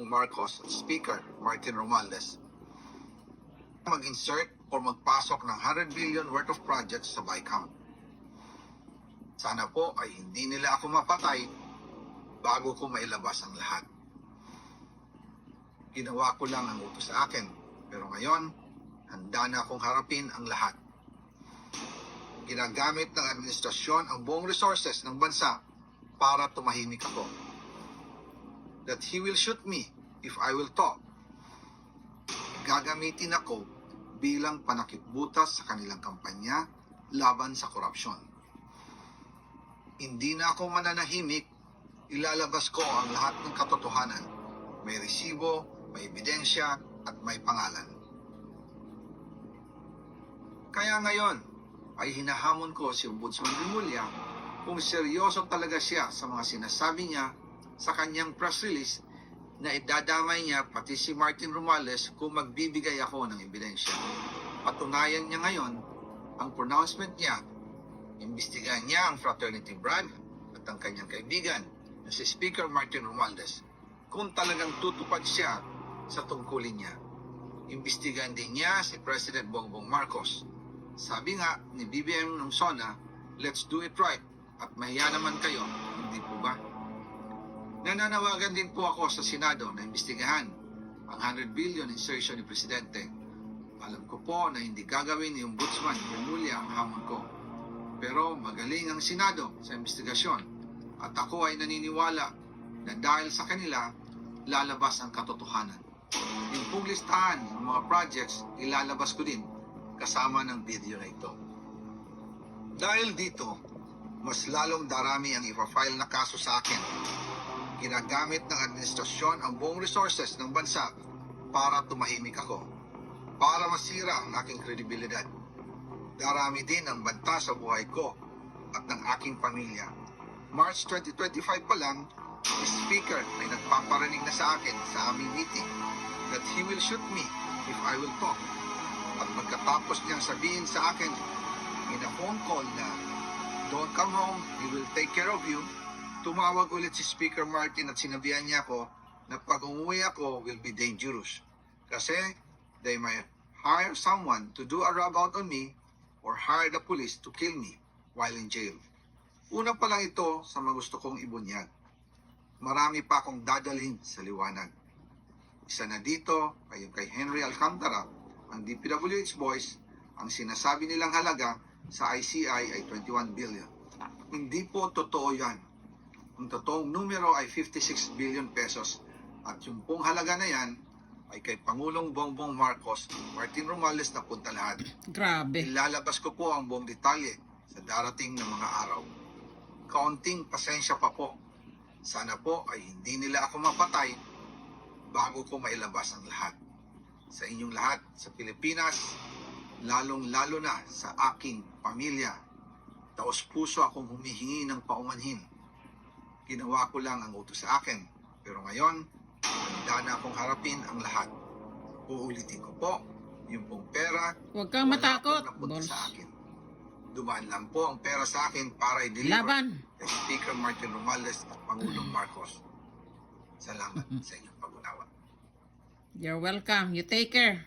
Marcos at Speaker Martin Romualdez mag-insert o magpasok ng 100 billion worth of projects sa BICAM. Sana po ay hindi nila ako mapatay bago ko mailabas ang lahat. Ginawa ko lang ang utos sa akin, pero ngayon, handa na akong harapin ang lahat. Ginagamit ng administrasyon ang buong resources ng bansa para tumahimik ako. That he will shoot me if I will talk. Gagamitin ako bilang panakipbutas sa kanilang kampanya laban sa korupsyon. Hindi na ako mananahimik, ilalabas ko ang lahat ng katotohanan. May resibo, may ebidensya, at may pangalan. Kaya ngayon ay hinahamon ko si Ombudsman Remulla kung seryoso talaga siya sa mga sinasabi niya sa kanyang press release na idadamay niya pati si Martin Romualdez kung magbibigay ako ng ebidensya. Patunayan niya ngayon ang pronouncement niya. Imbestigahan niya ang fraternity brand at ang kanyang kaibigan na si Speaker Martin Romualdez kung talagang tutupad siya sa tungkulin niya. Imbestigahan din niya si President Bongbong Marcos. Sabi nga ni BBM ng SONA, let's do it right at mahiya naman kayo, hindi po ba? Nananawagan din po ako sa Senado na imbestigahan ang 100 billion insertion ni Presidente. Alam ko po na hindi gagawin ni Ombudsman Remulla ang hamon ko. Pero magaling ang Senado sa investigasyon at ako ay naniniwala na dahil sa kanila, lalabas ang katotohanan. Yung pong listahan ng mga projects, ilalabas ko din kasama ng video na ito. Dahil dito, mas lalong darami ang ipa-file na kaso sa akin. Ginagamit ng administrasyon ang buong resources ng bansa para tumahimik ako, para masira ang aking kredibilidad. Darami din ang banta sa buhay ko at ng aking pamilya. March 2025 pa lang, the Speaker ay nagpaparinig na sa akin sa aming meeting that he will shoot me if I will talk. At pagkatapos niyang sabihin sa akin in a phone call na don't come home, he will take care of you, tumawag ulit si Speaker Martin at sinabihan niya ako na pag umuwi ako will be dangerous. Kasi they might hire someone to do a rub out on me or hire the police to kill me while in jail. Una pa lang ito sa mga gusto kong ibunyag. Marami pa akong dadalhin sa liwanag. Isa na dito ay yung kay Henry Alcantara, ang DPWH boys, ang sinasabi nilang halaga sa ICI ay 21 billion. Hindi po totoo yan. Ang totoong numero ay 56 billion pesos at yung pong halaga na yan ay kay Pangulong Bongbong Marcos, Martin Romualdez na punta lahat. Grabe. Ilalabas ko po ang buong detalye sa darating na mga araw. Kaunting pasensya pa po. Sana po ay hindi nila ako mapatay bago ko mailabas ang lahat. Sa inyong lahat sa Pilipinas, lalong-lalo na sa aking pamilya, taos-puso akong humihingi ng paumanhin. Ginawa ko lang ang utos sa akin, pero ngayon, handa na akong harapin ang lahat. Uulitin ko po, yung pong pera, Huwag kang matakot, napunta boss. sa akin. Dumaan lang po ang pera sa akin para i-deliver Laban. kay Speaker Martin Romualdez at Pangulong Marcos. Salamat sa inyong pag-unawa. You're welcome. You take care.